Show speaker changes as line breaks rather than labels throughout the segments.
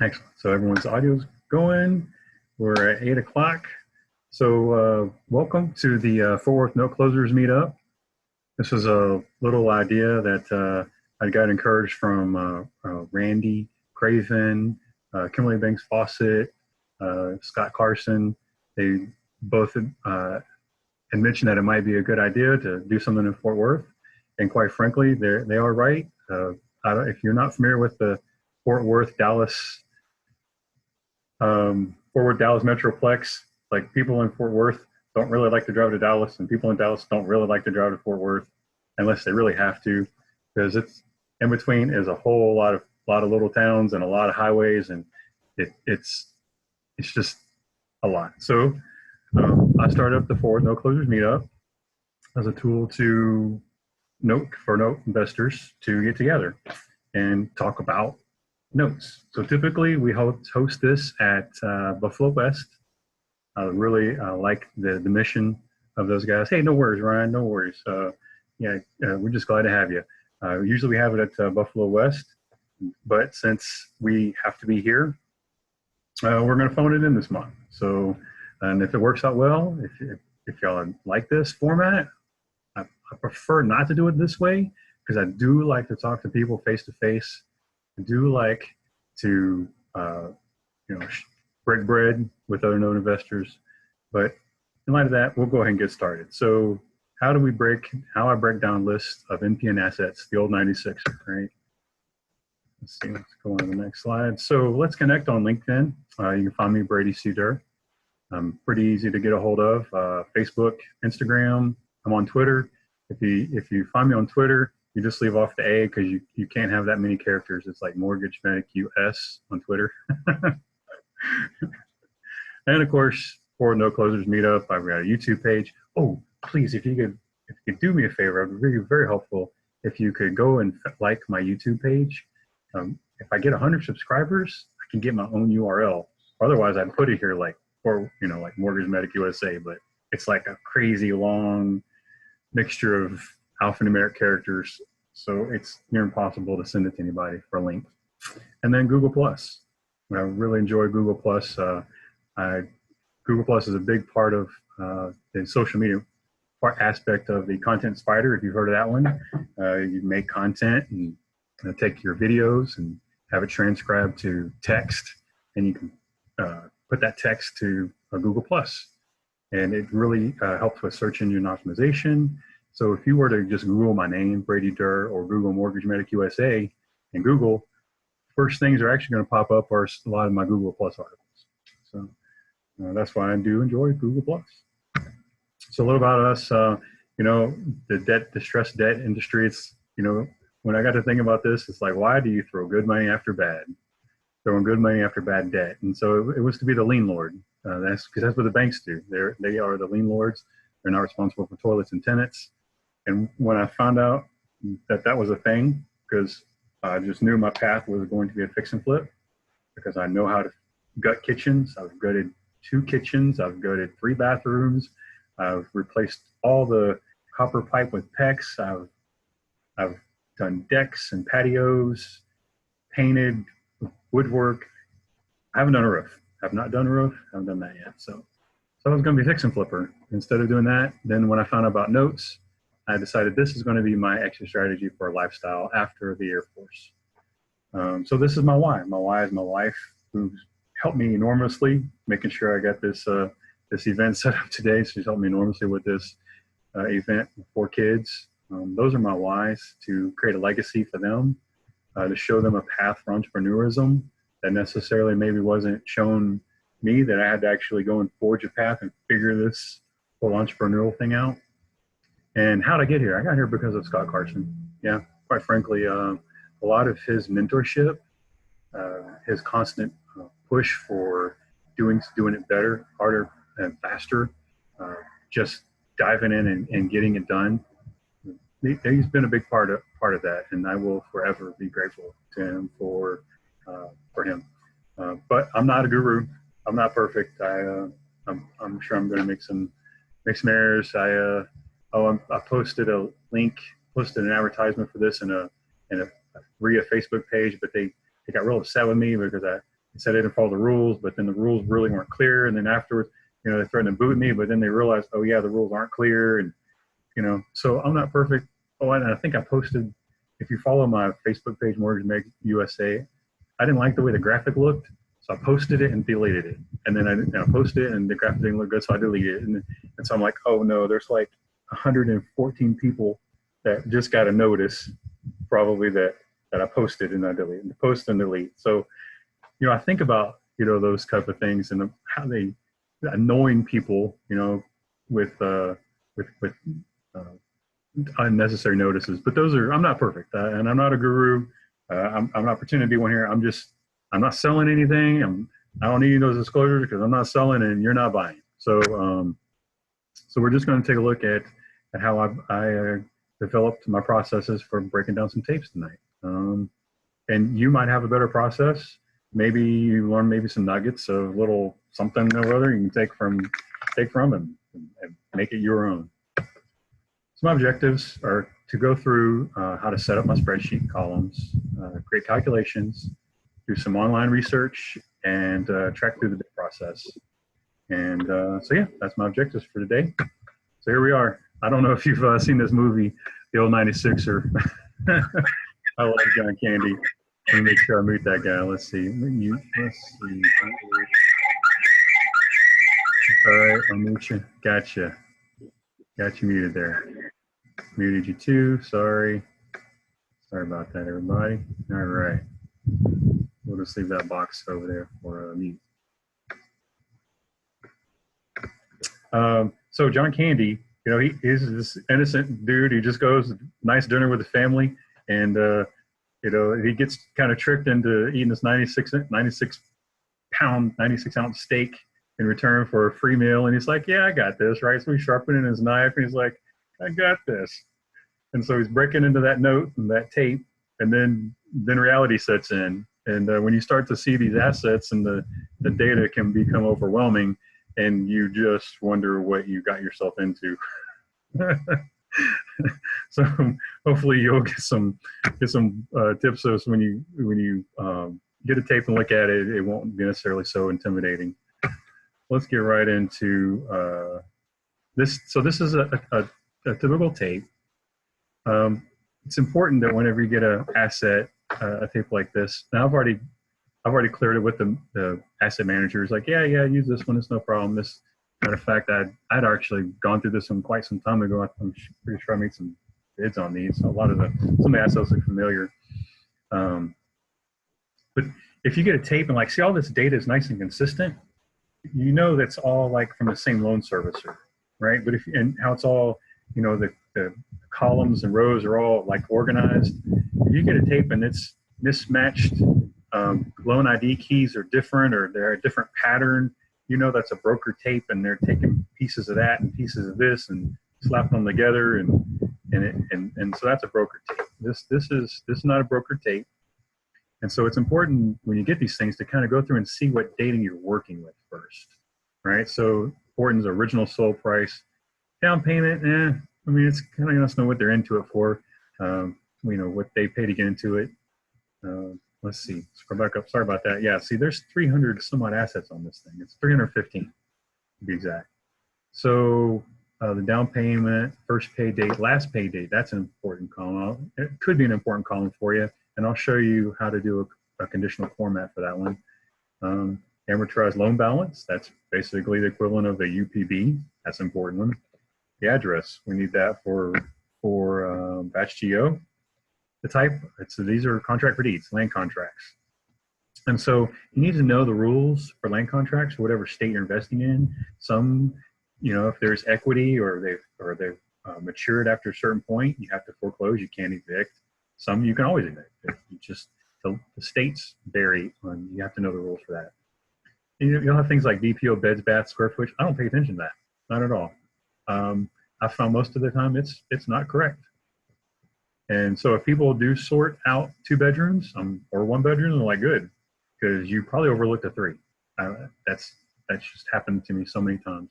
Excellent. So everyone's audio's going. We're at 8 o'clock. So welcome to the Fort Worth Note Closers meetup. This was a little idea that I got encouraged from Randy Craven, Kimberly Banks Fawcett, Scott Carson. They both had mentioned that it might be a good idea to do something in Fort Worth. And quite frankly, they are right. If you're not familiar with the Fort Worth, Dallas Metroplex, like people in Fort Worth don't really like to drive to Dallas, and people in Dallas don't really like to drive to Fort Worth unless they really have to, because it's in between is a whole lot of little towns and a lot of highways, and it's just a lot. So I started up the Fort Worth No Closers meetup as a tool to note investors to get together and talk about notes. So typically we host this at Buffalo West. I really like the mission of those guys. Hey, no worries, Ryan, no worries. We're just glad to have you. Usually we have it at Buffalo West, but since we have to be here, we're going to phone it in this month. So, and if it works out well, if y'all like this format, I prefer not to do it this way because I do like to talk to people face to face. I do like to, break bread with other known investors. But in light of that, we'll go ahead and get started. So how I break down lists of NPN assets, the old 96, right? Let's see, let's go on to the next slide. So let's connect on LinkedIn. You can find me, Brady C. Durr. I'm pretty easy to get a hold of. Facebook, Instagram, I'm on Twitter. If you find me on Twitter, you just leave off the A because you can't have that many characters. It's like Mortgage Medic US on Twitter. And of course, for No Closers Meetup, I've got a YouTube page. Oh, please, if you could do me a favor, it would be very helpful if you could go and like my YouTube page. If I get 100 subscribers, I can get my own URL. Otherwise, I'd put it here like Mortgage Medic USA, but it's like a crazy long mixture of alphanumeric characters, so it's near impossible to send it to anybody for a link. And then Google Plus. I really enjoy Google Plus. Google Plus is a big part of the social media aspect of the content spider. If you've heard of that one, you make content and take your videos and have it transcribed to text, and you can put that text to Google Plus, and it really helps with search engine optimization. So if you were to just Google my name, Brady Durr, or Google Mortgage Medic USA, and Google, first things are actually going to pop up are a lot of my Google Plus articles. So that's why I do enjoy Google Plus. So a little about us, the distressed debt industry. It's, when I got to think about this, it's like, why do you throw good money after bad? Throwing good money after bad debt. And so it was to be the lien lord. That's because that's what the banks do. They are the lien lords. They're not responsible for toilets and tenants. And when I found out that was a thing, because I just knew my path was going to be a fix and flip, because I know how to gut kitchens. I've gutted 2 kitchens. I've gutted 3 bathrooms. I've replaced all the copper pipe with PEX. I've done decks and patios, painted, woodwork. I haven't done a roof. I've not done a roof. I haven't done that yet. So I was going to be fix and flipper. Instead of doing that, then when I found out about notes, I decided this is going to be my exit strategy for a lifestyle after the Air Force. So this is my why. My why is my wife, who's helped me enormously, making sure I got this event set up today. She's helped me enormously with this event with 4 kids. Those are my whys: to create a legacy for them, to show them a path for entrepreneurism that necessarily maybe wasn't shown me, that I had to actually go and forge a path and figure this whole entrepreneurial thing out. And how did I get here? I got here because of Scott Carson. Yeah, quite frankly, a lot of his mentorship, his constant push for doing it better, harder, and faster, just diving in and getting it done. He's been a big part of that, and I will forever be grateful to him for him. But I'm not a guru. I'm not perfect. I'm sure I'm going to make some errors. I posted a link, posted an advertisement for this in a RIA Facebook page, but they got real upset with me because said they didn't follow the rules, but then the rules really weren't clear. And then afterwards, they threatened to boot me, but then they realized, oh yeah, the rules aren't clear. And, so I'm not perfect. Oh, and I think I posted, if you follow my Facebook page, Mortgage Meg USA, I didn't like the way the graphic looked. So I posted it and deleted it. And then I posted it and the graphic didn't look good. So I deleted it. And so I'm like, oh no, there's like 114 people that just got a notice probably that I posted and I deleted. Post and delete. So, I think about, those type of things and how they annoying people, with unnecessary notices. But I'm not perfect, and I'm not a guru. I'm not pretending to be one here. I'm not selling anything. I don't need those disclosures because I'm not selling and you're not buying. So, so we're just going to take a look at how I developed my processes for breaking down some tapes tonight. And you might have a better process. Maybe you learn maybe some nuggets of little something or other you can take from and make it your own. So my objectives are to go through how to set up my spreadsheet columns, create calculations, do some online research, and track through the bid process. And so yeah, that's my objectives for today. So here we are. I don't know if you've seen this movie, The Old 96er. I love John Candy. Let me make sure I mute that guy. Let's see. All right, I'll mute you. Gotcha. Got you muted there. Muted you too. Sorry. Sorry about that, everybody. All right. We'll just leave that box over there for mute. So John Candy, he's this innocent dude. He just goes nice dinner with the family, and he gets kind of tricked into eating this 96 ounce steak in return for a free meal. And he's like, yeah, I got this, right? So he's sharpening his knife, and he's like, I got this. And so he's breaking into that note and that tape, and then reality sets in. And when you start to see these assets and the data can become overwhelming, and you just wonder what you got yourself into. So hopefully you'll get some tips so when you get a tape and look at it, it won't be necessarily so intimidating. Let's get right into this. So this is a typical tape. It's important that whenever you get a tape like this, now I've already cleared it with the asset managers. Like, yeah, use this one. It's no problem. Matter of fact, I'd actually gone through this one quite some time ago. I'm pretty sure I made some bids on these. So some of the assets look familiar. But if you get a tape and see all this data is nice and consistent, that's all from the same loan servicer, right? But and how it's all, the columns and rows are all organized. If you get a tape and it's mismatched, loan ID keys are different, or they're a different pattern, that's a broker tape, and they're taking pieces of that and pieces of this and slapping them together, and so that's a broker tape. This is not a broker tape. And so it's important when you get these things to kind of go through and see what data you're working with first, right? So Horton's original sold price, down payment, it's kind of nice to know what they're into it for, what they pay to get into it. Let's see, scroll back up. Sorry about that. Yeah, see, there's 300 some odd assets on this thing. It's 315 to be exact. So the down payment, first pay date, last pay date, that's an important column. It could be an important column for you, and I'll show you how to do a conditional format for that one. Amortized loan balance, that's basically the equivalent of the UPB. That's an important one. The address, we need that for batch GO. The type, these are contract for deeds, land contracts. And so you need to know the rules for land contracts for whatever state you're investing in. Some, if there's equity or they've matured after a certain point, you have to foreclose, you can't evict. Some you can always evict. You just, the states vary, you have to know the rules for that. And you'll have things like DPO, beds, baths, square footage. I don't pay attention to that, not at all. I found most of the time it's not correct. And so if people do sort out 2 bedrooms or 1 bedroom, they're good, because you probably overlooked a 3. That's just happened to me so many times.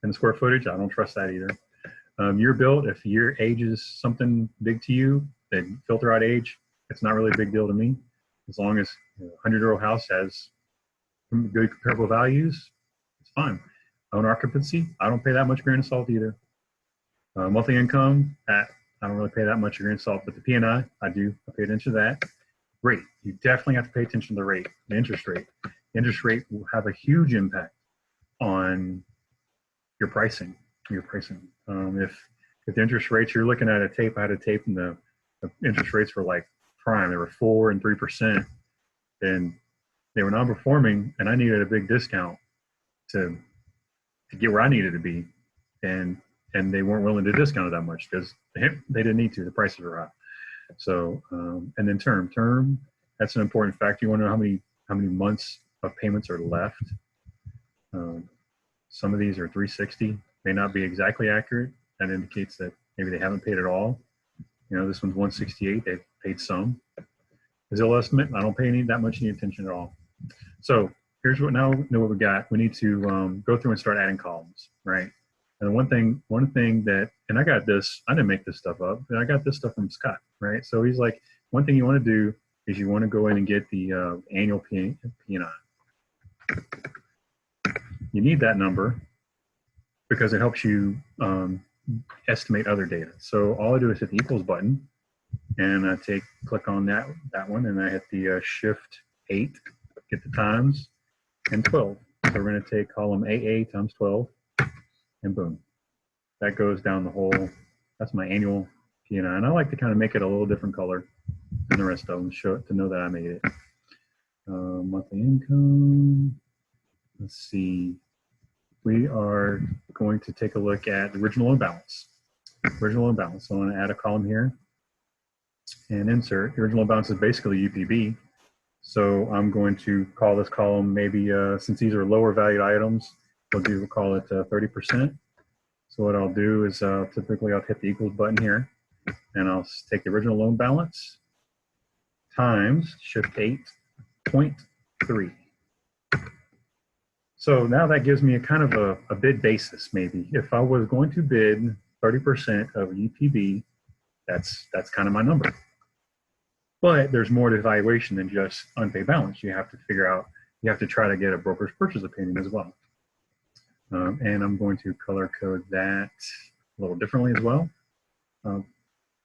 And the square footage, I don't trust that either. Year built, if your age is something big to you, then filter out age. It's not really a big deal to me, as long as a 100-year-old house has good comparable values, it's fine. Owner occupancy, I don't pay that much grain of salt either. Monthly income, I don't really pay that much grain of salt, but the P&I, I do. I pay attention to that. Rate, you definitely have to pay attention to the rate, the interest rate. The interest rate will have a huge impact on your pricing. If the interest rates, you're looking at a tape, I had a tape and the interest rates were like prime, they were 4% and 3%, and they were non-performing, and I needed a big discount to get where I needed to be, and they weren't willing to discount it that much because they didn't need to. The prices were high. So, and then term, that's an important factor. You want to know how many months of payments are left. Some of these are 360, may not be exactly accurate. That indicates that maybe they haven't paid at all. You know, this one's 168, they've paid some. Zillow estimate, I don't pay that much attention at all. So here's what, now know what we got. We need to go through and start adding columns, right? And one thing that, and I got this, I didn't make this stuff up, but I got this stuff from Scott, right? So he's like, one thing you want to do is you want to go in and get the annual P&I. You need that number because it helps you estimate other data. So all I do is hit the equals button, and I click on that one, and I hit the shift 8, get the times, and 12. So we're going to take column AA times 12, and boom, that goes down the whole. That's my annual P&I, and I like to kind of make it a little different color than the rest of them, to know that I made it. Monthly income. Let's see. We are going to take a look at the original loan balance. Original loan balance. So I want to add a column here and insert. The original loan balance is basically UPB. So I'm going to call this column maybe, since these are lower valued items, we'll call it 30%. So what I'll do is typically I'll hit the equals button here, and I'll take the original loan balance times shift 8.3. So now that gives me a kind of a bid basis, maybe. If I was going to bid 30% of UPB, that's kind of my number. But there's more to evaluation than just unpaid balance. You have to figure out, you have to try to get a broker's purchase opinion as well. And I'm going to color code that a little differently as well.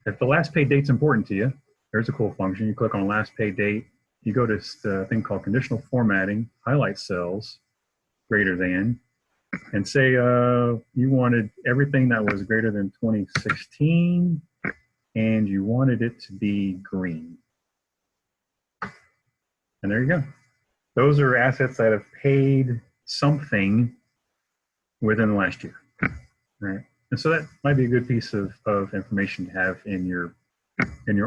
If the last paid date's important to you, there's a cool function. You click on last paid date, you go to the thing called conditional formatting, highlight cells, greater than, and say you wanted everything that was greater than 2016, and you wanted it to be green. And there you go. Those are assets that have paid something within the last year, right? And so that might be a good piece of information to have in your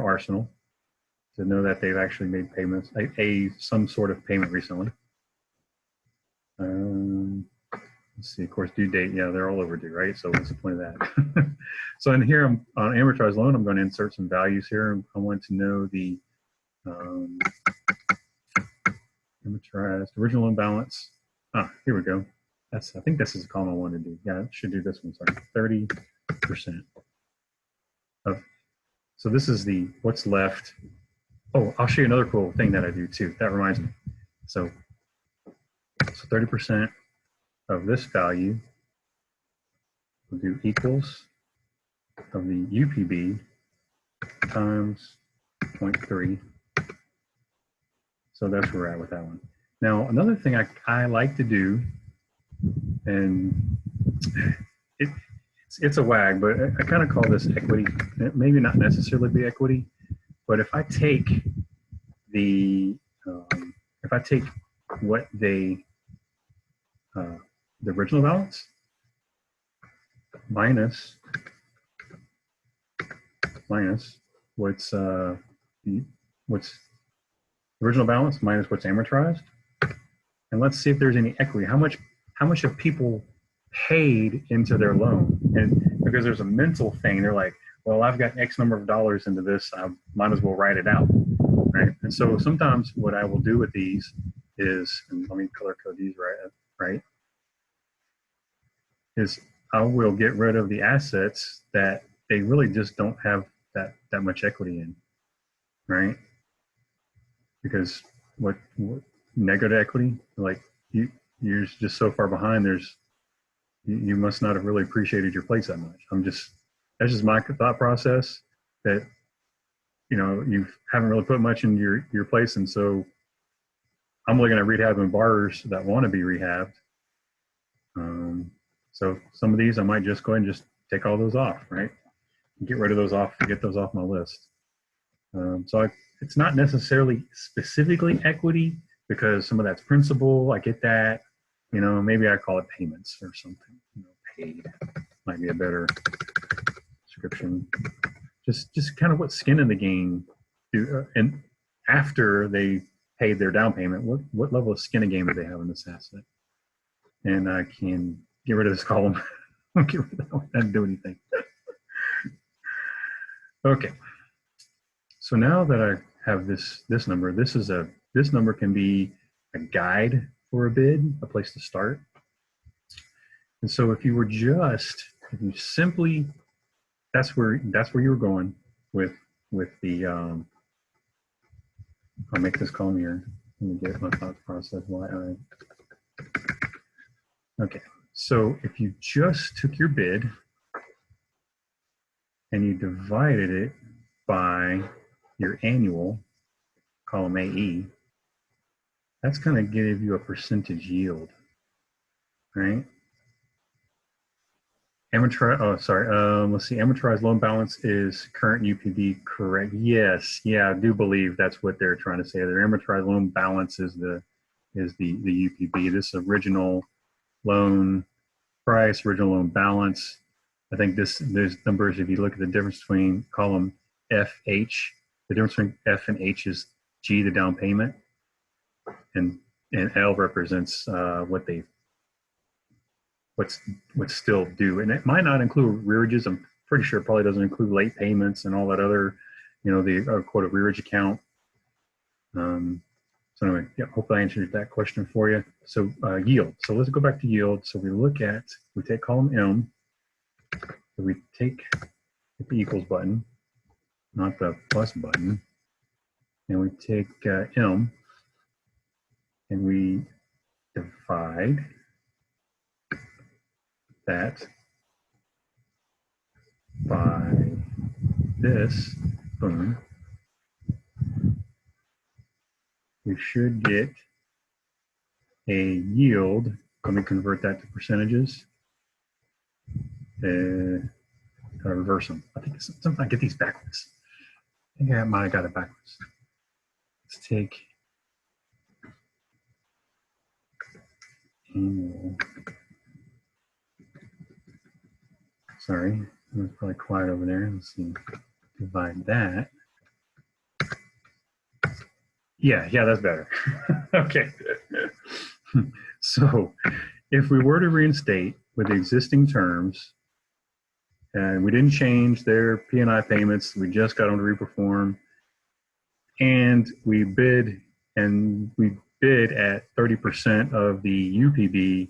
arsenal, to know that they've actually made payments, some sort of payment recently. Let's see, of course, due date, yeah, they're all overdue, right? So what's the point of that? So in here, on amortized loan, I'm going to insert some values here. I want to know the amortized original loan balance. Here we go. I think this is the column I want to do. Yeah, I should do this one, sorry, 30%. So this is what's left. Oh, I'll show you another cool thing that I do too. That reminds me. So 30% of this value will do equals of the UPB times 0.3. So that's where we're at with that one. Now, another thing I like to do, and it's a wag, but I kind of call this equity. It maybe not necessarily be equity, but if I take what the original balance minus what's original balance minus what's amortized, and let's see if there's any equity. How much have people paid into their loan? And because there's a mental thing, they're like, well, I've got X number of dollars into this, I might as well write it out, right? And so sometimes what I will do with these is, and let me color code these right, is I will get rid of the assets that they really just don't have that much equity in, right? Because what negative equity. Like you're just so far behind. You must not have really appreciated your place that much. That's just my thought process, that you haven't really put much in your place, and so I'm looking at rehabbing borrowers that want to be rehabbed. So some of these I might just go ahead and just take all those off, right? Get rid of those off, get those off my list. It's not necessarily specifically equity, because some of that's principal. I get that. Maybe I call it payments or something. Paid might be a better description. Just kind of what skin in the game do, and after they paid their down payment, what level of skin in the game do they have in this asset? And I can get rid of this column. Get rid of that one. I didn't do anything. Okay. So now that I have this number, this number can be a guide for a bid, a place to start. And so if you simply, that's where you were going with the, I'll make this column here. Let me get my thought process. Okay, so if you just took your bid and you divided it by your annual, column AE, that's going to give you a percentage yield, right? Let's see, amortized loan balance is current UPB, correct? Yes, yeah, I do believe that's what they're trying to say. Their amortized loan balance is the UPB. This original loan price, original loan balance. I think there's numbers, if you look at the difference between column FH, the difference between F and H is G, the down payment, and L represents what's still due. And it might not include rearages. I'm pretty sure it probably doesn't include late payments and all that other, the quote rearage account. So anyway, yeah, hopefully I answered that question for you. So yield. So let's go back to yield. So we take column M, so we hit the equals button, not the plus button, and we take M, and we divide that by this, boom. We should get a yield. Let me convert that to percentages. Reverse them. I think sometimes I get these backwards. I think I might have got it backwards. Let's take annual. Sorry, it was probably quiet over there. Let's see. Divide that. Yeah, that's better. Okay. So if we were to reinstate with the existing terms, and we didn't change their P&I payments, we just got them to reperform, and we bid at 30% of the UPB,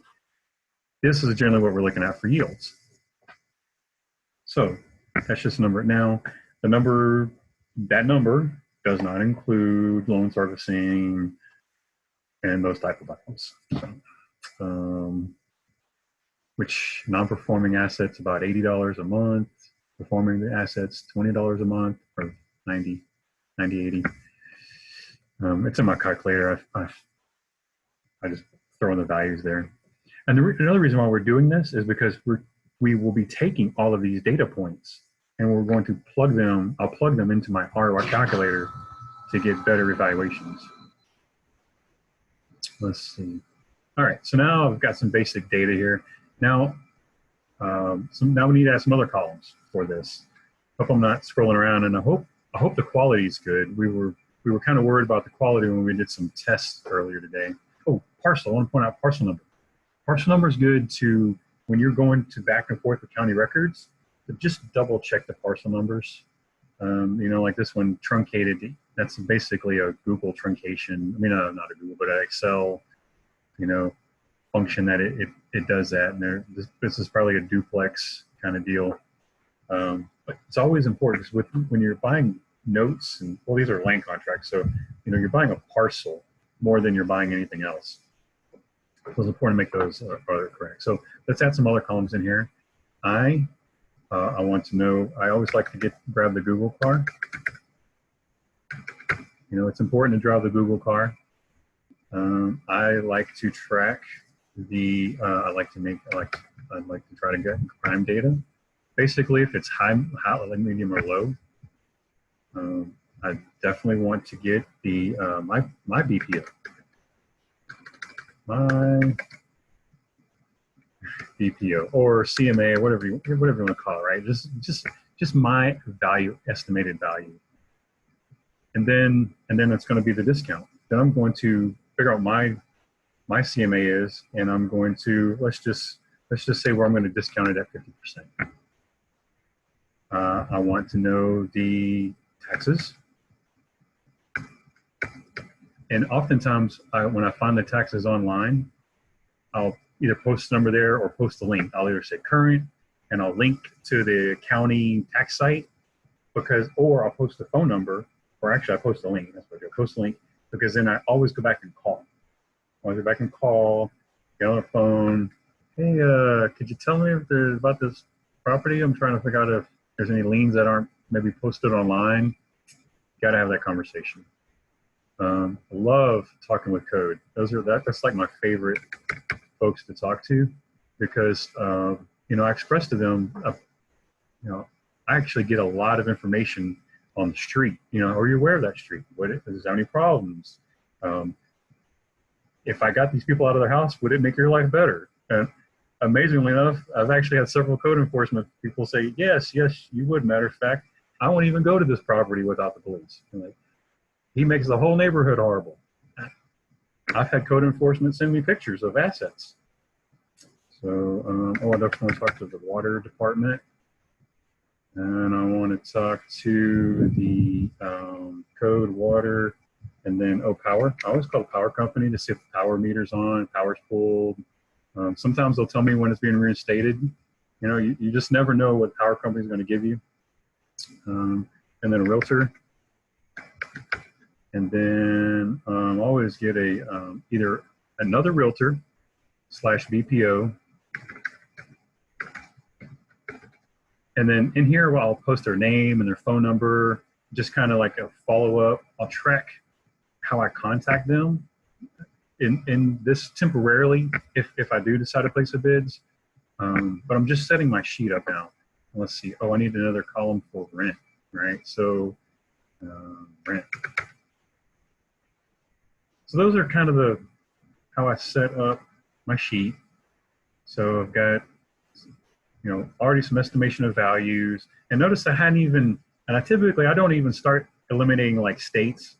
this is generally what we're looking at for yields. So that's just a number. Now, that number does not include loan servicing and those type of items. So, which non-performing assets about $80 a month, performing assets $20 a month, or 90, 80. It's in my calculator. I just throw in the values there. And another reason why we're doing this is because we will be taking all of these data points and we're going to I'll plug them into my ROI calculator to get better evaluations. Let's see. All right, so now I've got some basic data here. Now, now we need to add some other columns for this. Hope I'm not scrolling around, and I hope the quality is good. We were kind of worried about the quality when we did some tests earlier today. Oh, parcel. I want to point out parcel number. Parcel number is good to when you're going to back and forth with county records. But just double check the parcel numbers. Like this one, truncated. That's basically a Google truncation. I mean, not a Google, but an Excel, function that it does that. And this is probably a duplex kind of deal. But it's always important because when you're buying notes, and well, these are land contracts. So, you're buying a parcel. more than you're buying anything else. So it's important to make those correct. So let's add some other columns in here. I want to know, I always like to grab the Google car. You know, it's important to drive the Google car. I like to track the, I like to try to get crime data. Basically, if it's high, medium, or low, I definitely want to get the my BPO. My BPO or CMA or whatever you want to call it, right? Just my value, estimated value, and then it's going to be the discount. Then I'm going to figure out my CMA is, and I'm going to let's just say where I'm going to discount it at 50%. I want to know the taxes, and oftentimes when I find the taxes online, I'll either post the number there or post a link. I'll either say current, and I'll link to the county tax site, or I'll post a phone number, or actually I post a link. That's what I do. I post a link because then I always go back and call. Get on the phone. Hey, could you tell me about this property? I'm trying to figure out if there's any liens that aren't maybe posted online. Got to have that conversation. I love talking with code. That's like my favorite folks to talk to, because you know, I express to them, you know, I actually get a lot of information on the street. You know, are you aware of that street? Is there any problems? If I got these people out of their house, would it make your life better? And amazingly enough, I've actually had several code enforcement people say, yes, you would. Matter of fact, I won't even go to this property without the police. Like, he makes the whole neighborhood horrible. I've had code enforcement send me pictures of assets. So, I definitely want to talk to the water department. And I want to talk to the code, water, and then, power. I always call the power company to see if the power meter's on, power's pulled. Sometimes they'll tell me when it's being reinstated. You know, you just never know what power company is going to give you. And then a realtor. And then always get either another realtor / BPO. And then in here, I'll post their name and their phone number, just kind of like a follow-up. I'll track how I contact them in this temporarily if I do decide to place a bids. But I'm just setting my sheet up now. Let's see. I need another column for rent, right? So rent. So those are kind of how I set up my sheet. So I've got, you know, already some estimation of values. And notice I hadn't even, and I don't even start eliminating like states,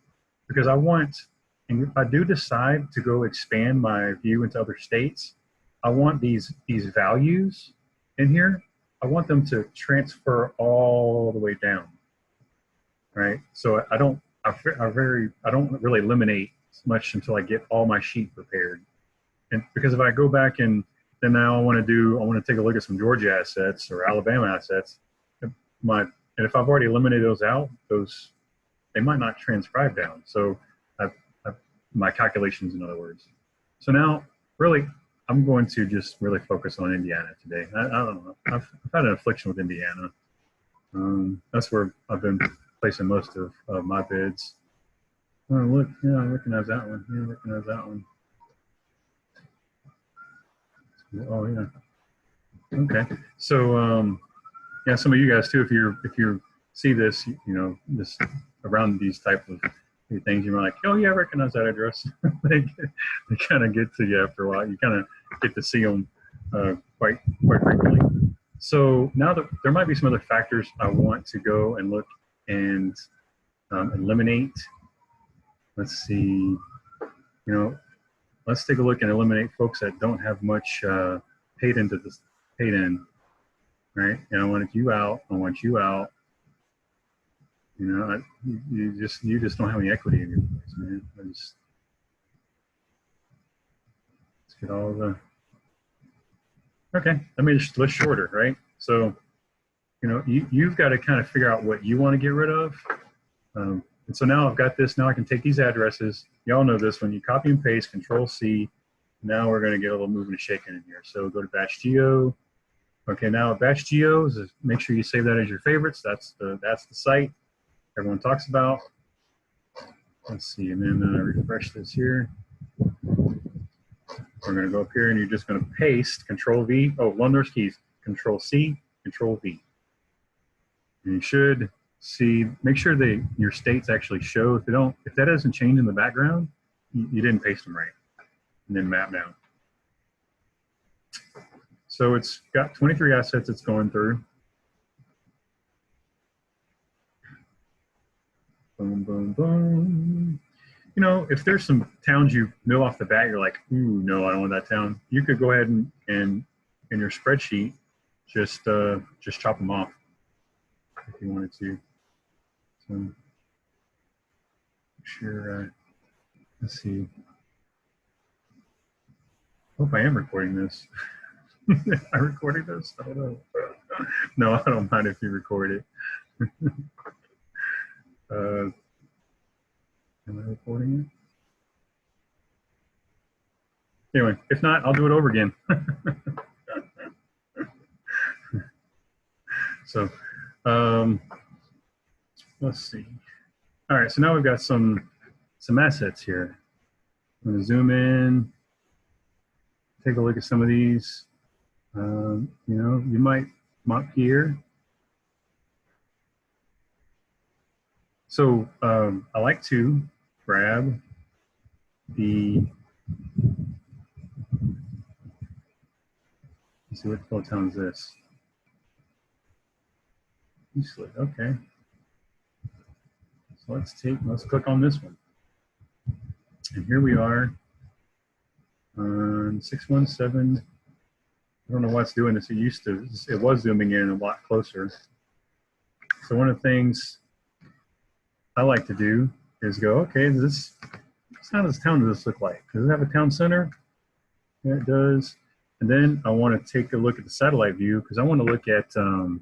because I want, and if I do decide to go expand my view into other states, I want these values in here, I want them to transfer all the way down, right? So I don't really eliminate much until I get all my sheet prepared. And because if I go back and then now I want to take a look at some Georgia assets or Alabama assets, and if I've already eliminated those out, they might not transcribe down. So my calculations, in other words. So now really I'm going to just really focus on Indiana today. I don't know. I've had an affliction with Indiana. That's where I've been placing most of my bids. Oh, look, yeah, I recognize that one. Yeah, I recognize that one. Oh, yeah. Okay. So, yeah, some of you guys too, if you see this, you know, this around these type of things, you're like, oh yeah, I recognize that address. they kind of get to you after a while. You kind of get to see them quite frequently. So now that there might be some other factors I want to go and look and eliminate. Let's see, you know, let's take a look and eliminate folks that don't have much paid in, right? And I want you out. I want you out. You know, you just don't have any equity in your place, man. Let's get all the. Okay, I mean, let's shorter, right? So, you know, you've got to kind of figure out what you want to get rid of. And so now I've got this. Now I can take these addresses. Y'all know this. When you copy and paste, Control C. Now we're going to get a little moving and shaking in here. So go to Batch Geo. Okay, now Batch Geo is make sure you save that as your favorites. That's the site everyone talks about. Let's see, and then refresh this here. We're going to go up here, and you're just going to paste Control V. Oh, one of those keys. Control C, Control V. And you should see. Make sure that your states actually show. If that doesn't change in the background, you didn't paste them right. And then map down. So it's got 23 assets it's going through. Boom, boom, boom. You know, if there's some towns you know off the bat, you're like, ooh, no, I don't want that town. You could go ahead and in your spreadsheet, just chop them off if you wanted to. So, sure. Let's see. Hope I am recording this. Am I recording this? I don't know. No, I don't mind if you record it. Am I recording it? Anyway, if not, I'll do it over again. So, let's see. All right, so now we've got some assets here. I'm gonna zoom in, take a look at some of these. You know, you might mop here. So I like to grab the, let's see, what flow town is this? Okay. So let's click on this one. And here we are on 617. I don't know why it's doing this. It was zooming in a lot closer. So one of the things I like to do is go, okay, how does town does this look like? Does it have a town center? Yeah, it does. And then I want to take a look at the satellite view because I want to look at, you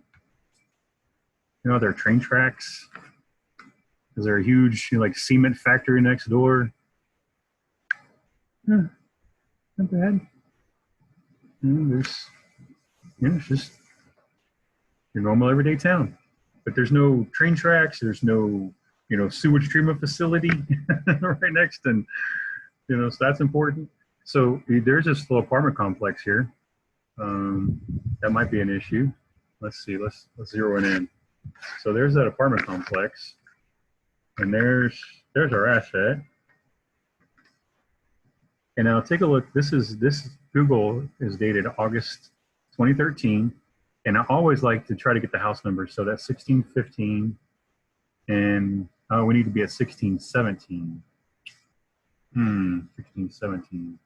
know, their train tracks. Is there a huge, you know, like cement factory next door? Not bad. It's just your normal everyday town, but there's no train tracks. There's no, you know, sewage treatment facility right next, and you know, so that's important. So there's this little apartment complex here. That might be an issue. Let's see. Let's zero it in. So there's that apartment complex, and there's our asset. And now take a look. This Google is dated August 2013, and I always like to try to get the house number. So that's 1615, and we need to be at 1617. 1617.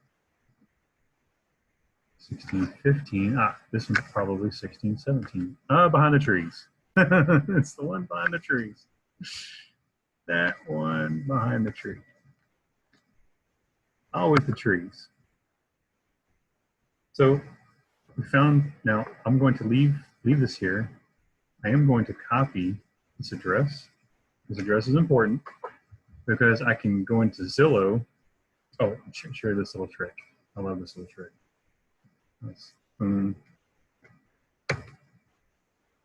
1615. This one's probably 1617. Behind the trees. It's the one behind the trees. That one behind the tree. With the trees. So we found, now I'm going to leave this here. I am going to copy this address. This address is important because I can go into Zillow. Oh, share this little trick. I love this little trick. No,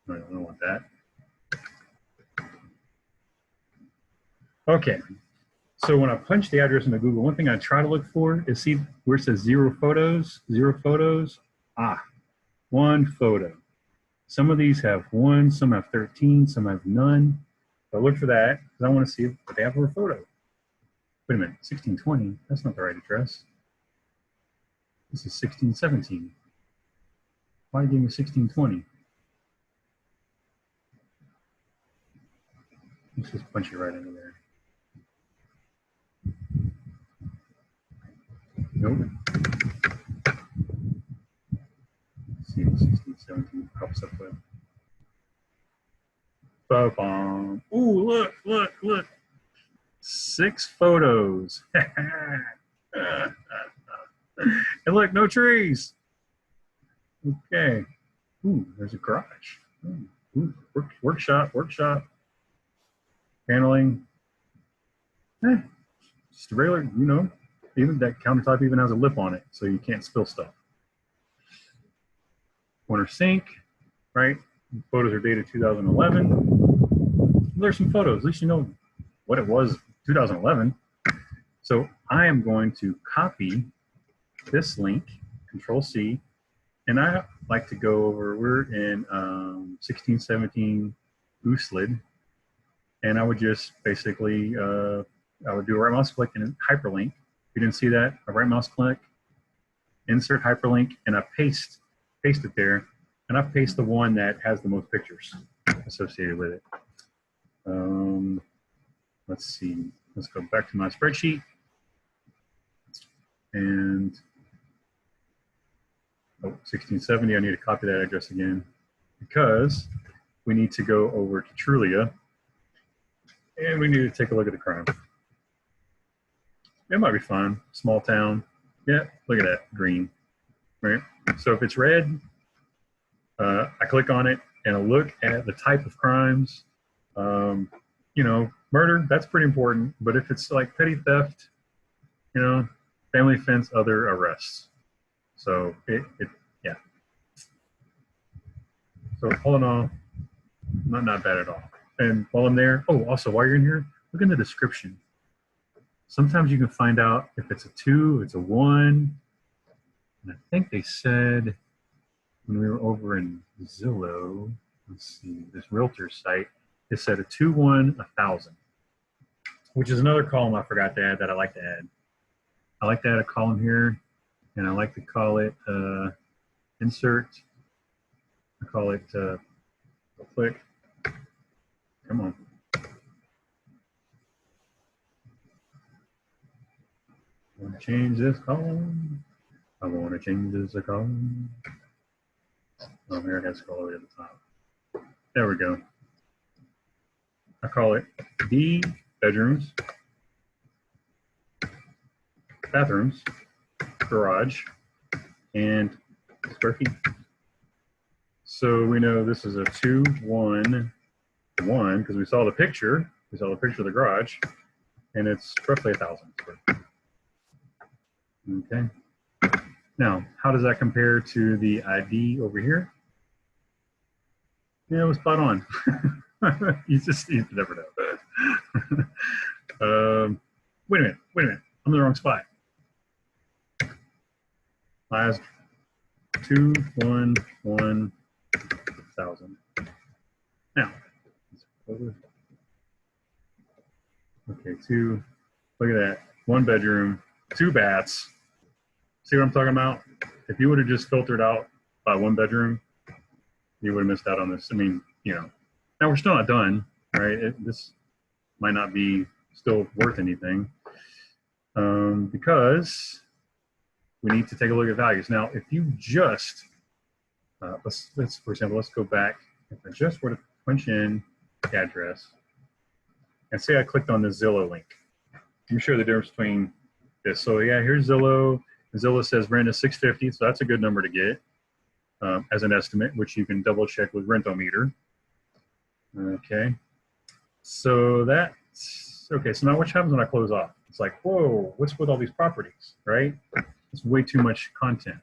I don't want that. Okay. So when I punch the address into Google, one thing I try to look for is see where it says 0 photos, 0 photos. 1 photo. Some of these have 1, some have 13, some have none. So I look for that because I want to see if they have a photo. Wait a minute, 1620, that's not the right address. This is 1617. Why give me 1620? Let's just punch it right into there. Nope. Let's see what 1617 pops up with. Ba-bom. Ooh, look. 6 photos. And look, no trees. Okay. Ooh, there's a garage. Ooh, workshop. Paneling. Eh, just a regular, you know, even that countertop even has a lip on it, so you can't spill stuff. Corner sink, right? Photos are dated 2011. There's some photos. At least you know what it was 2011. So I am going to copy this link, Control C, and I like to go over, we're in 1617 Gooselid, and I would just basically, I would do a right mouse click and hyperlink. If you didn't see that, a right mouse click, insert hyperlink, and I paste it there, and I paste the one that has the most pictures associated with it. Let's see, let's go back to my spreadsheet, and 1670, I need to copy that address again, because we need to go over to Trulia, and we need to take a look at the crime. It might be fun, small town. Yeah, look at that, green, right? So if it's red, I click on it and I look at the type of crimes. You know, murder, that's pretty important. But if it's like petty theft, you know, family offense, other arrests. So yeah. So all in all, not bad at all. And while I'm there, oh, also while you're in here, look in the description. Sometimes you can find out if it's a 2, it's a 1. And I think they said when we were over in Zillow, let's see, this realtor site, it said a 2-1, 1,000, which is another column I forgot to add that I like to add. I like to add a column here, and I like to call it insert. I call it click. Come on. I want to change this column. I want to change this column. Oh, here I got to scroll over to the top. There we go. I call it B bedrooms, bathrooms, garage, and square feet. So we know this is a 2-1-1 because we saw the picture. We saw the picture of the garage, and it's roughly 1,000 square feet. Okay. Now, how does that compare to the ID over here? Yeah, it was spot on. you never know. Wait a minute. I'm in the wrong spot. Last 2-1-1,000. Now, okay, 2. Look at that. 1 bedroom, 2 baths. See what I'm talking about? If you would have just filtered out by 1 bedroom, you would have missed out on this. I mean, you know, now we're still not done, right? This might not be still worth anything because we need to take a look at values. Now, if you just, let's for example, let's go back. If I just were to punch in the address and say I clicked on the Zillow link, let me show you the difference between this. So yeah, here's Zillow. Zillow says rent is $650, so that's a good number to get as an estimate, which you can double check with Rentometer. Okay, so that's okay. So now what happens when I close off? It's like, whoa, what's with all these properties, right? It's way too much content.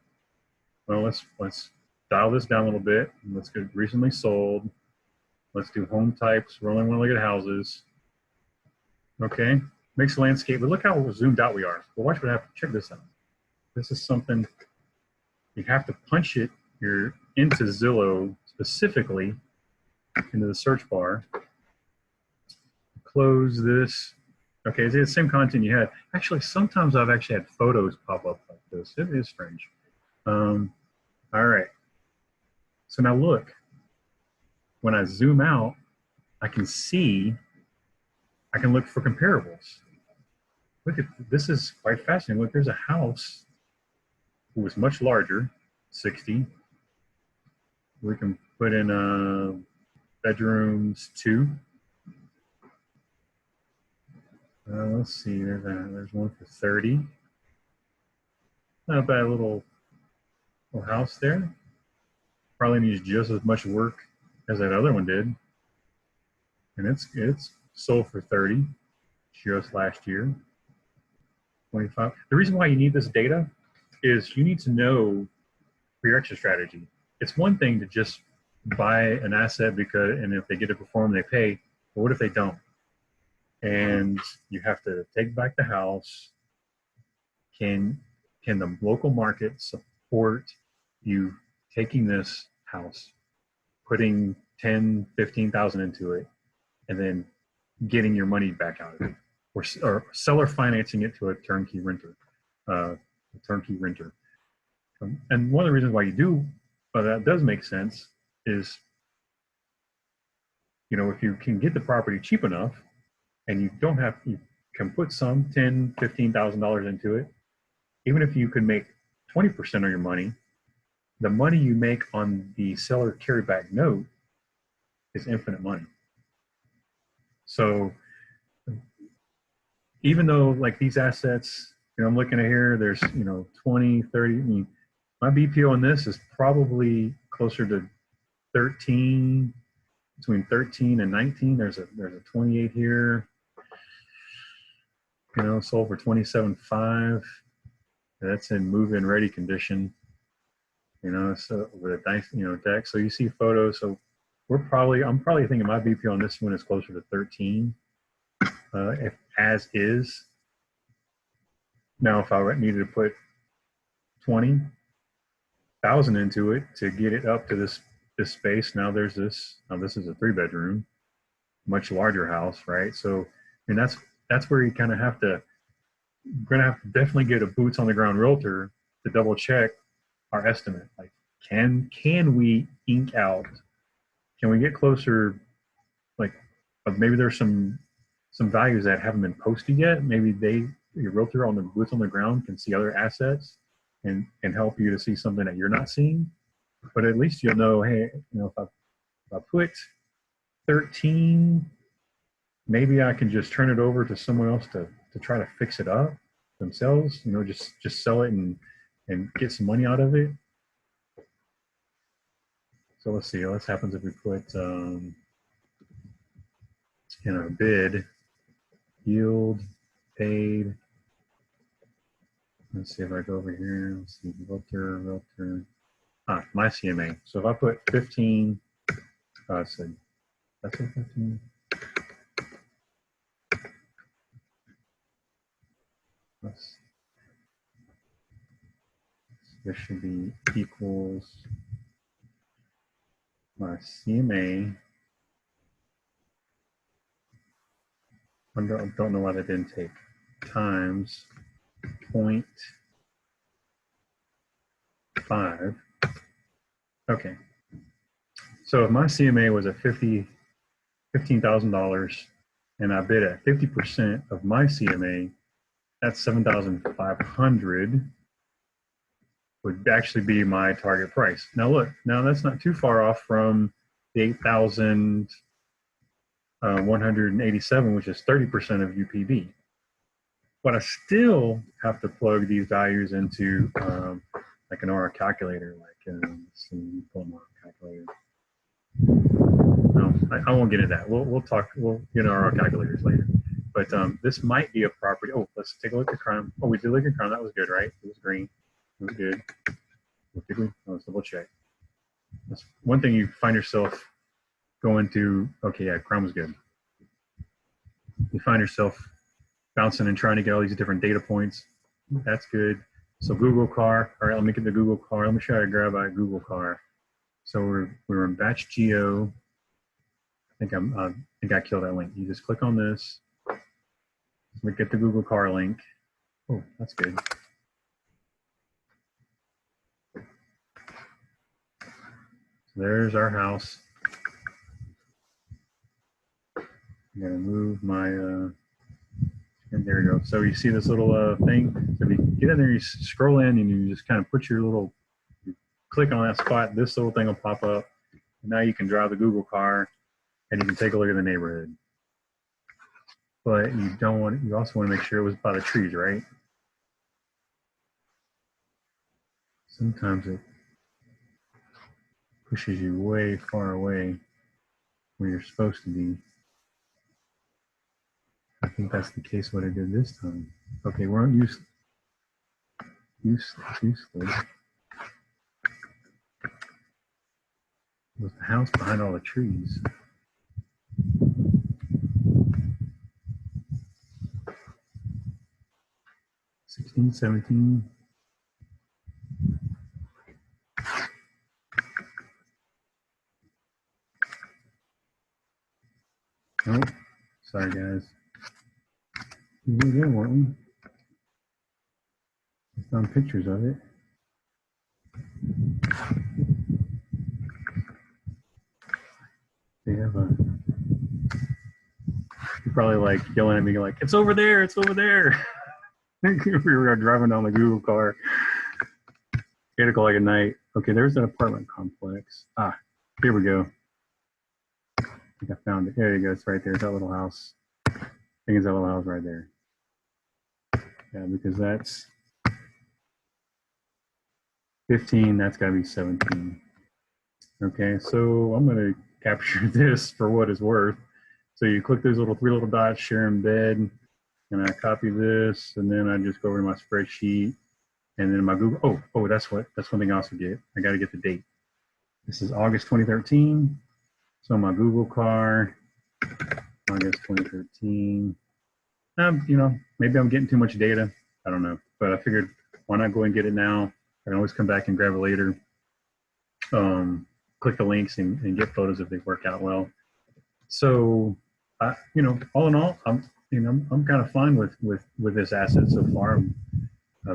Well, let's dial this down a little bit. Let's go recently sold. Let's do home types. We only want to look at houses. Okay, makes a landscape, but look how zoomed out we are. Well, watch what happens. Check this out. This is something you have to punch it. You're into Zillow specifically into the search bar. Close this. Okay, it's the same content you had. Actually, sometimes I've actually had photos pop up like this. It is strange. All right. So now look. When I zoom out, I can see. I can look for comparables. Look at this is quite fascinating. Look, there's a house. It was much larger, 60. We can put in bedrooms 2. Let's see, there's one for 30. Not a bad little house there. Probably needs just as much work as that other one did. And it's sold for 30. just last year, 25. The reason why you need this data is you need to know for your exit strategy. It's one thing to just buy an asset because, and if they get to perform, they pay. But what if they don't? And you have to take back the house. Can the local market support you taking this house, putting 10, 15,000 into it, and then getting your money back out of it, or seller financing it to a turnkey renter, and one of the reasons why you do, that does make sense, is, if you can get the property cheap enough, and you can put some $10,000, $15,000 into it, even if you could make 20% of your money, the money you make on the seller carryback note is infinite money. So even though like these assets, I'm looking at here, there's 20, 30. I mean, my BPO on this is probably closer to 13, between 13 and 19. There's a 28 here. Sold for 27.5. That's in move-in ready condition. So with a nice, deck. So you see photos. So I'm probably thinking my BPO on this one is closer to 13, if as is. Now, if I needed to put 20,000 into it to get it up to this space, now there's this. Now this is a 3-bedroom, much larger house, right? So, that's where you kind of have to. We're gonna have to definitely get a boots on the ground realtor to double check our estimate. Like, can we ink out? Can we get closer? Like, maybe there's some values that haven't been posted yet. Maybe your realtor on the boots on the ground can see other assets and help you to see something that you're not seeing. But at least you'll know, hey, if I put 13, maybe I can just turn it over to someone else to try to fix it up themselves. Just sell it and get some money out of it. So let's see what happens if we put in our bid, yield, paid. Let's see if I go over here. Let's see, realtor. My CMA. So if I put 15, let's see, that's a 15. This should be equals my CMA. I don't know why that didn't take, times 0.5. Okay. So if my CMA was at $15,000 and I bid at 50% of my CMA, that's 7,500 would actually be my target price. Now look, that's not too far off from the 8,187, which is 30% of UPB. But I still have to plug these values into like an OR calculator. Like, let's see, pull my calculator. No, I won't get into that. We'll talk. We'll get our calculators later. But this might be a property. Oh, let's take a look at crime. Oh, we did look at crime. That was good, right? It was green. It was good. Did we? Let's double check. That's one thing you find yourself going to. Okay, yeah, crime was good. You find yourself bouncing and trying to get all these different data points. That's good. So Google car. All right, let me get the Google car. Let me try to grab a Google car. So we're in batch geo. I think I killed that link. You just click on this. We get the Google car link. Oh, that's good. So there's our house. I'm gonna move my. And there you go. So you see this little thing. So if you get in there, you scroll in, and you just kind of put your little. You click on that spot. This little thing will pop up. And now you can drive the Google car, and you can take a look at the neighborhood. But you don't want. You also want to make sure it was by the trees, right? Sometimes it pushes you way far away where you're supposed to be. think that's the case what I did this time. Okay, we're on useless. Was the house behind all the trees? 16, 17. Oh, sorry guys. We were there, weren't we? I found pictures of it. They have a. You're probably like yelling at me like, "It's over there! It's over there!" We were driving down the Google car. 8 o'clock at night. Okay, there's an apartment complex. Ah, here we go. I think I found it. There you go. It's right there. It's that little house. I think it's that little house right there. Yeah, because that's 15. That's got to be 17. Okay, so I'm going to capture this for what it's worth. So you click those three little dots, share embed, and I copy this, and then I just go over to my spreadsheet, and then my Google. Oh, that's one thing I also get. I got to get the date. This is August 2013. So my Google car, August 2013. Maybe I'm getting too much data. I don't know, but I figured why not go and get it now? I can always come back and grab it later. Click the links and get photos if they work out well. So, all in all, I'm kind of fine with this asset so far.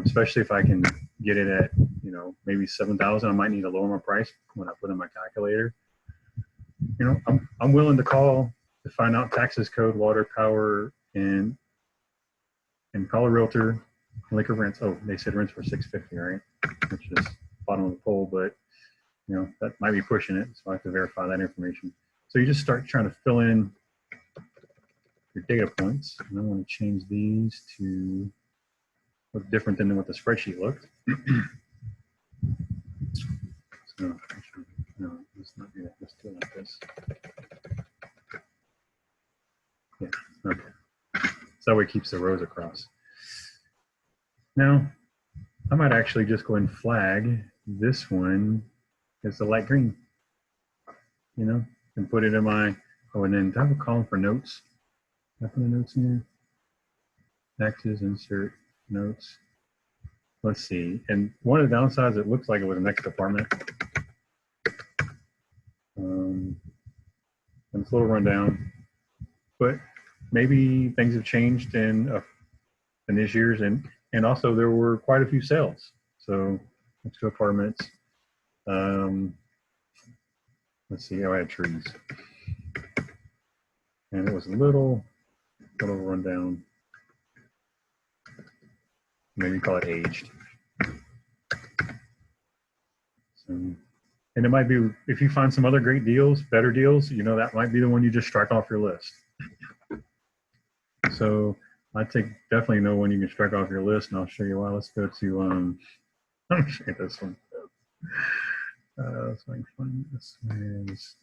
Especially if I can get it at maybe 7,000. I might need to lower my price when I put in my calculator. I'm willing to call to find out taxes, code, water, power, and call a realtor, liquor rents. Oh, they said rents were $650, right? Which is bottom of the poll, but that might be pushing it, so I have to verify that information. So you just start trying to fill in your data points, and I want to change these to look different than what the spreadsheet looked. So actually, no, let's not do that. Let's do it like this. Yeah, okay. So that way it keeps the rows across. Now, I might actually just go and flag this one as the light green, and put it in my, and then do I have a column for notes? Can I put the notes in here? Taxes, insert, notes. Let's see. And one of the downsides, it looks like it was the next department. And it's a little rundown, but maybe things have changed in this year's, and also there were quite a few sales. So let's go apartments. Let's see. I had trees, and it was a little rundown. Maybe call it aged. So, and it might be, if you find some other great deals, better deals, that might be the one you just strike off your list. So I definitely know when you can strike off your list, and I'll show you why. Let's go to, I'll show you this one. So I can find this. Is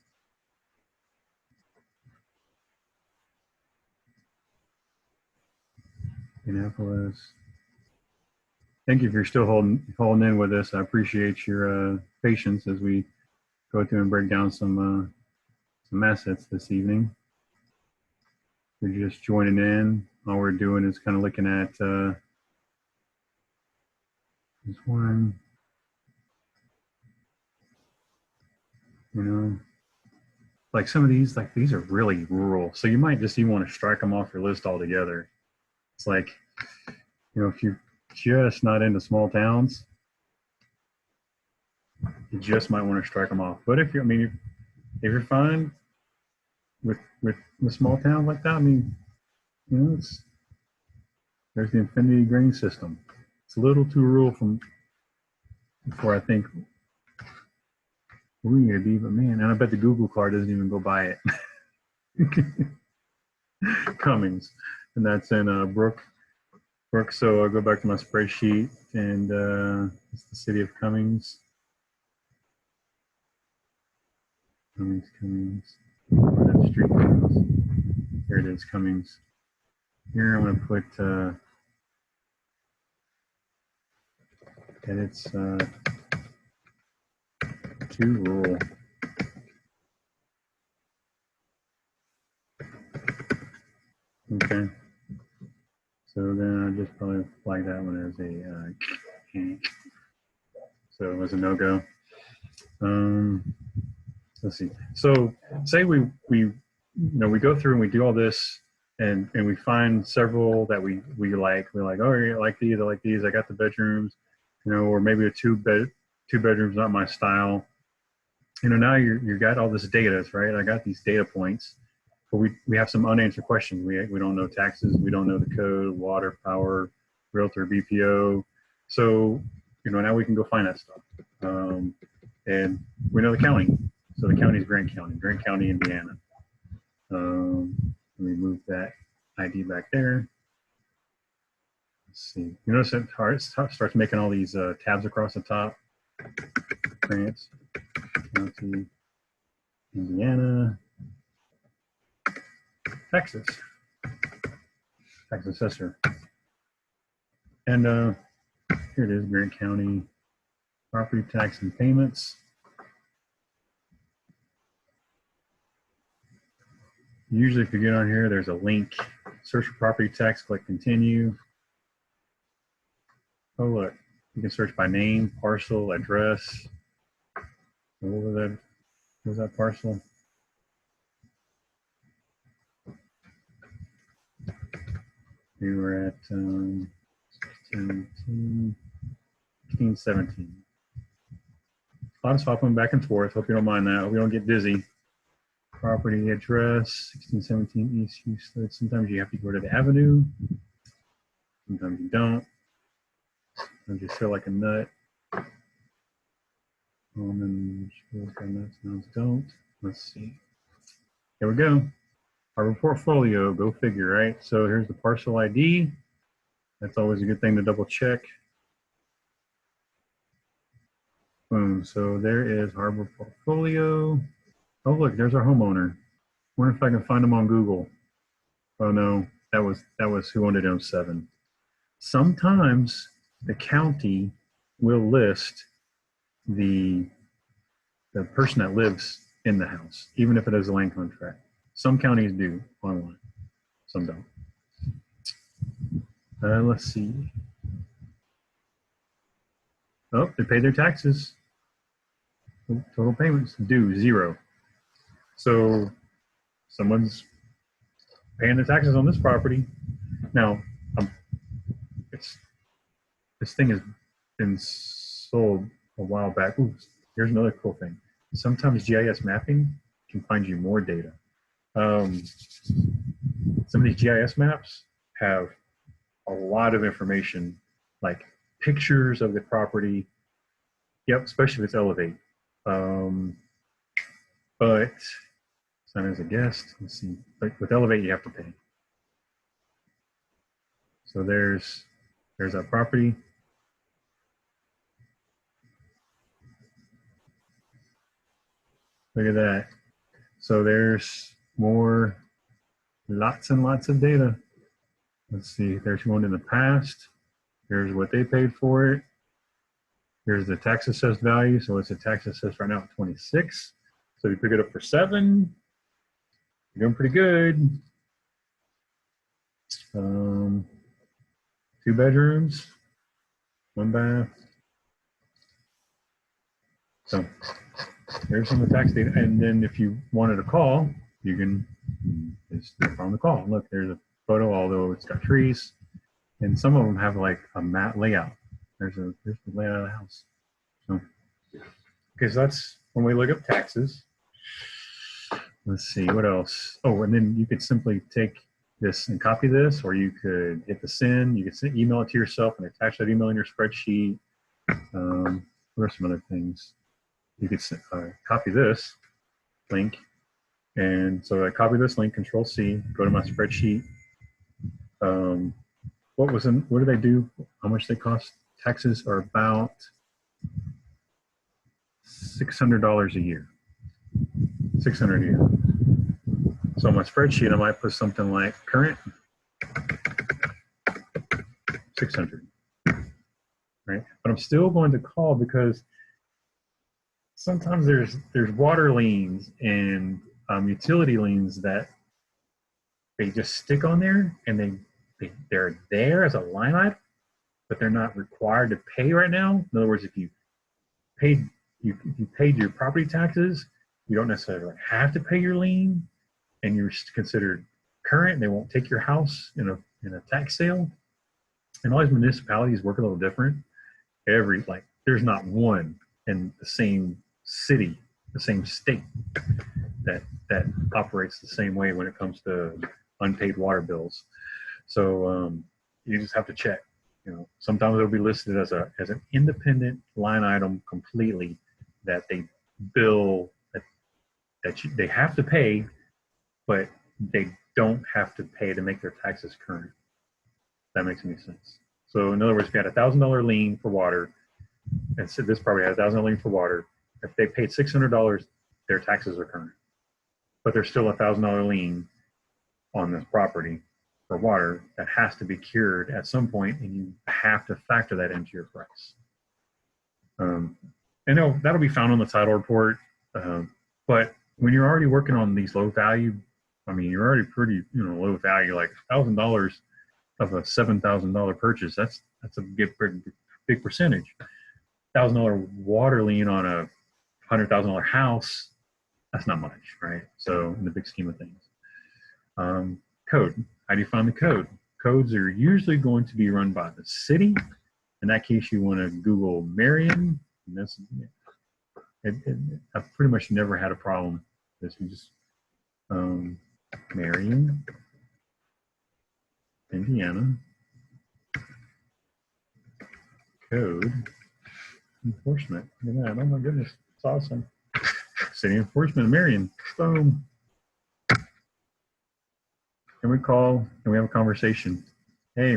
Minneapolis. Thank you if you're still holding in with us. I appreciate your patience as we go through and break down some assets this evening. If you're just joining in, all we're doing is kind of looking at this one. Like some of these, like these are really rural, so you might just even want to strike them off your list altogether. It's like, if you're just not into small towns, you just might want to strike them off. But if you're fine with small towns like that, there's the Infinity Grain System. It's a little too rural for I think we're gonna be, but man, and I bet the Google car doesn't even go by it. Cummings, and that's in Brook. So I'll go back to my spreadsheet, and it's the city of Cummings. Cummings. Or that street Cummings. Here it is, Cummings. Here I'm going to put edits to rule. Okay. So then I just probably flag that one as a so it was a no-go. Let's see. So say we go through and we do all this and we find several that we like. We're like, oh, I like these. I like these. I got the bedrooms, or maybe a two bedrooms not my style. Now you got all this data, right? I got these data points, but we have some unanswered questions. We don't know taxes. We don't know the code, water, power, realtor, BPO. So now we can go find that stuff, and we know the county. So the county is Grant County, Indiana. Let me move that ID back there. Let's see. You notice it starts making all these tabs across the top. Grant County, Indiana, Texas, tax assessor. And here it is, Grant County, property tax and payments. Usually if you get on here, there's a link. Search for property tax, click continue. Oh, look, you can search by name, parcel, address. What was that parcel? We were at 1617. A lot of swapping back and forth. Hope you don't mind that. Hope you don't get dizzy. Property address, 1617 East Houston. Sometimes you have to go to the avenue. Sometimes you don't. Sometimes you feel like a nut. And nuts don't. Let's see. There we go. Our portfolio, go figure, right? So here's the parcel ID. That's always a good thing to double check. Boom. So there is Harbor Portfolio. Oh, look, there's our homeowner. Wonder if I can find him on Google. Oh no, that was who owned it in 07. Sometimes the county will list the person that lives in the house, even if it is a land contract. Some counties do online, some don't. Let's see. Oh, they paid their taxes. Total payments due, 0. So someone's paying the taxes on this property. Now, this thing has been sold a while back. Ooh, here's another cool thing. Sometimes GIS mapping can find you more data. Some of these GIS maps have a lot of information, like pictures of the property. Yep, especially if it's Elevate. But sign as a guest. Let's see. But with Elevate, you have to pay. So there's our property. Look at that. So there's more, lots and lots of data. Let's see. There's one in the past. Here's what they paid for it. Here's the tax assessed value. So it's a tax assessed right now at 26. So you pick it up for 7. You're doing pretty good. 2 bedrooms, 1 bath. So there's some of the tax data. And then if you wanted a call, you can just click on the call. Look, there's a photo, although it's got trees. And some of them have like a mat layout. There's the layout of the house. So, okay, so that's when we look up taxes. Let's see, what else? Oh, and then you could simply take this and copy this, or you could hit the send. You could email it to yourself and attach that email in your spreadsheet. What are some other things? You could copy this link. And so I copy this link, Control C, go to my spreadsheet. What do they do? How much they cost? Taxes are about $600 a year. $600 a year. So on my spreadsheet, I might put something like current 600, right? But I'm still going to call because sometimes there's water liens and utility liens that they just stick on there, and they're there as a line item, but they're not required to pay right now. In other words, if you paid your property taxes, you don't necessarily have to pay your lien, and you're considered current. They won't take your house in a tax sale. And all these municipalities work a little different. There's not one in the same city, the same state that operates the same way when it comes to unpaid water bills. So you just have to check. Sometimes it'll be listed as an independent line item completely that they bill they have to pay, but they don't have to pay to make their taxes current. If that makes any sense. So in other words, if you had $1,000 lien for water, and so this property had $1,000 lien for water, if they paid $600, their taxes are current, but there's still $1,000 lien on this property for water that has to be cured at some point, and you have to factor that into your price. And that'll be found on the title report, but when you're already working on these low value, you're already pretty low value, like $1,000 of a $7,000 purchase. That's a big percentage. $1,000 water lien on a $100,000 house, that's not much, right? So in the big scheme of things. Code. How do you find the code? Codes are usually going to be run by the city. In that case, you want to Google Marion. I've pretty much never had a problem. This is just Marion, Indiana, code enforcement. Look at that. Oh my goodness, it's awesome. City enforcement of Marion. Boom. And we call and we have a conversation. Hey,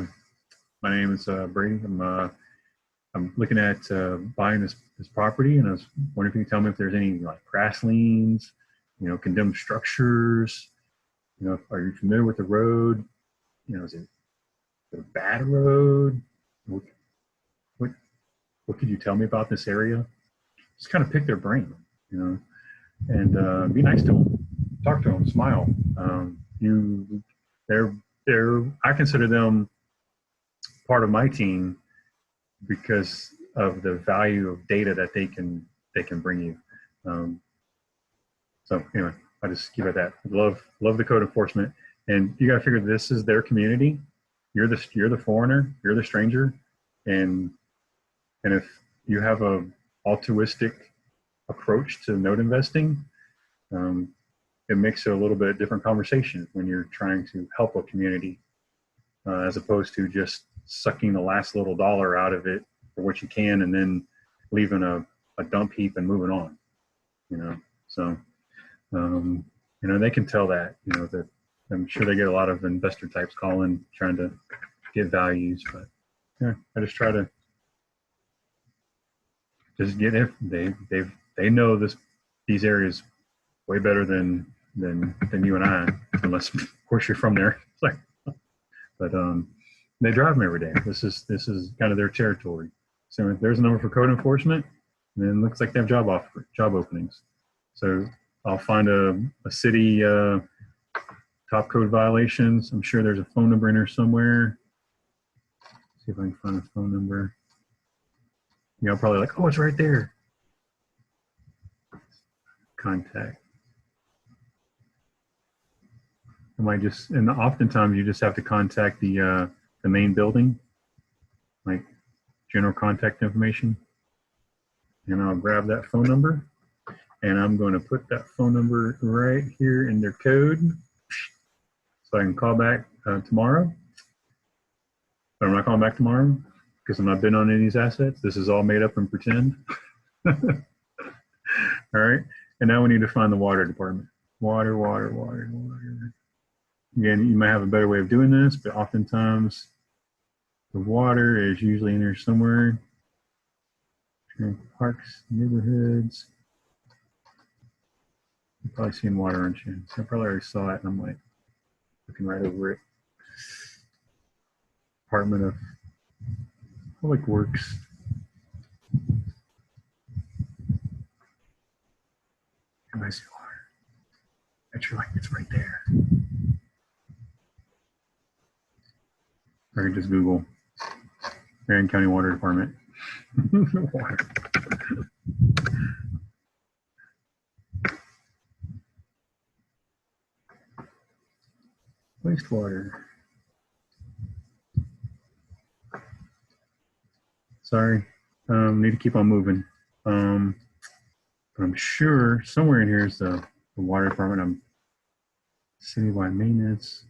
my name is Brady. I'm looking at buying this property, and I was wondering if you can tell me if there's any grass liens, condemned structures. Are you familiar with the road? Is it a bad road? What could you tell me about this area? Just kind of pick their brain, and be nice to them, talk to them, smile. I consider them part of my team because of the value of data that they can bring you. So anyway, I just give it that. Love the code enforcement, and you got to figure this is their community. You're the foreigner, you're the stranger, and if you have a altruistic approach to note investing, it makes it a little bit different conversation when you're trying to help a community, as opposed to just sucking the last little dollar out of it for what you can and then leaving a dump heap and moving on. So they can tell that, that I'm sure they get a lot of investor types calling trying to get values, but yeah, I just try to just get it. They know these areas way better than you and I, unless of course you're from there. But they drive them every day. This is kind of their territory. So if there's a number for code enforcement, then it looks like they have job openings. So I'll find a city top code violations. I'm sure there's a phone number in there somewhere. Let's see if I can find a phone number. I'm probably like, oh, it's right there. Contact. And oftentimes you just have to contact the main building, like general contact information. And I'll grab that phone number, and I'm going to put that phone number right here in their code, so I can call back tomorrow. But I'm not calling back tomorrow because I'm not bidding on any of these assets. This is all made up and pretend. All right. And now we need to find the water department. Water. Again, you might have a better way of doing this, but oftentimes the water is usually in there somewhere. Parks, neighborhoods. You're probably seeing water, aren't you? So I probably already saw it, and I'm looking right over it. Department of Public Works. Where's the water? Bet you like it's right there. Or just Google Marion County Water Department. Water. Wastewater. Sorry, need to keep on moving. But I'm sure somewhere in here is the water department. I'm citywide maintenance.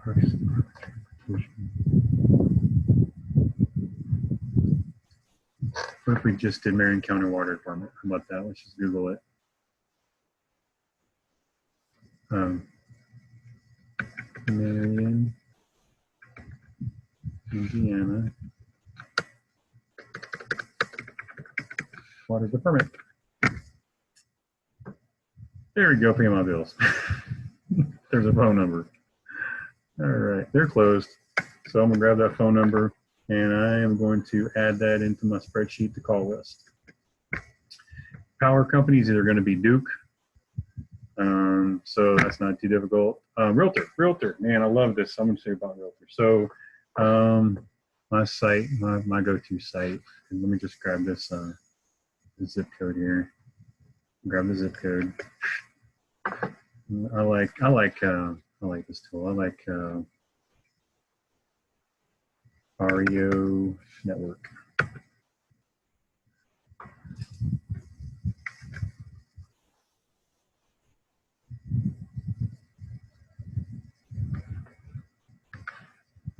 Parks and Transportation. What if we just did Marion County Water Department? How about that? Let's just Google it. Marion, Indiana Water Department. There we go, paying my bills. There's a phone number. All right, they're closed. So I'm gonna grab that phone number and I am going to add that into my spreadsheet to call list. Power company is either gonna be Duke. So that's not too difficult. Realtor, man, I love this. I'm gonna say about Realtor. So my site, my go-to site, and let me just grab this zip code here. Grab the zip code. I like this tool. I like REO Network.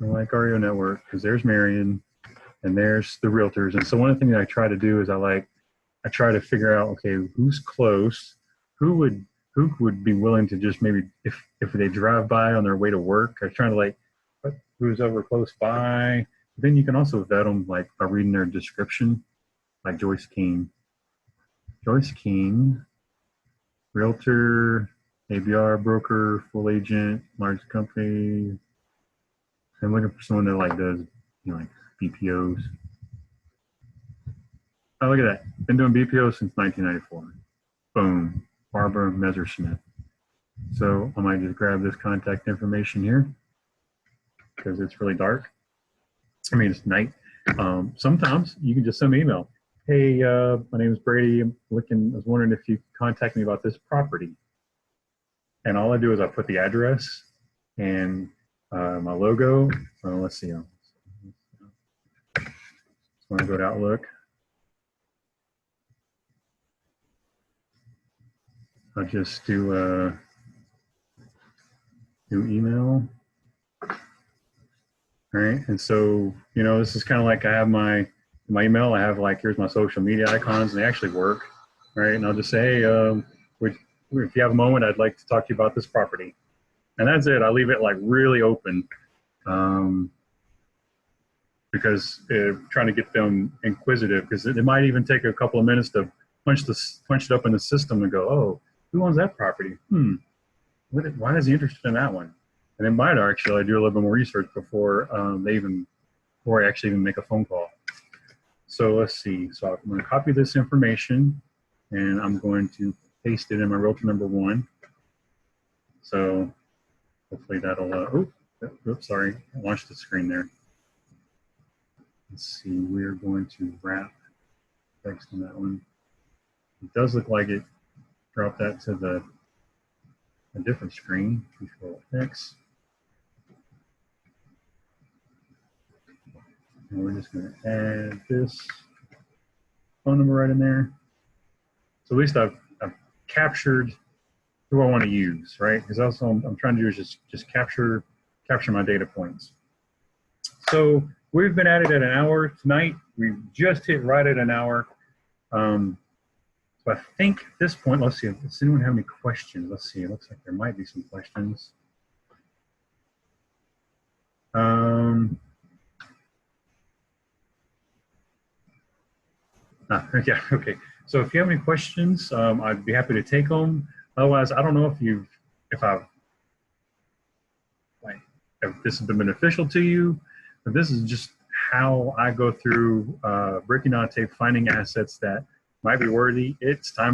I like REO Network because there's Marion and there's the realtors. And so one of the things I try to do is I try to figure out, okay, who's close, who would be willing to just maybe if they drive by on their way to work. I try to like who's over close by. Then you can also vet them like by reading their description, like Joyce King, realtor, ABR broker, full agent, large company. I'm looking for someone that like does, like BPOs. Oh, look at that. Been doing BPOs since 1994. Boom. Barbara Messersmith. So I might just grab this contact information here because it's really dark. I mean, it's night. Sometimes you can just send me an email. Hey, my name is Brady. I was wondering if you could contact me about this property. And all I do is I put the address and my logo. Let's see. So when I go to Outlook, I'll just do email. All right, and so this is kind of like I have my email. I have like here's my social media icons, and they actually work. All right, and I'll just say, hey, if you have a moment, I'd like to talk to you about this property, and that's it. I leave it like really open, because trying to get them inquisitive, because it might even take a couple of minutes to punch it up in the system and go, oh, who owns that property? Why is he interested in that one? And it might actually do a little bit more research before I actually even make a phone call. So let's see. So I'm going to copy this information and I'm going to paste it in my realtor number 1. So hopefully that'll, oops, sorry, I launched the screen there. Let's see, we're going to wrap text on that one. It does look like it dropped that to a different screen. Control X. And we're just going to add this phone number right in there. So at least I've captured who I want to use, right? Because also I'm trying to do is just capture my data points. So we've been at it at an hour tonight. We've just hit right at an hour. So I think at this point, let's see, does anyone have any questions? Let's see, it looks like there might be some questions. Yeah, okay. So if you have any questions, I'd be happy to take them. Otherwise, I don't know if this has been beneficial to you, this is just how I go through breaking down tape, finding assets that might be worthy. It's time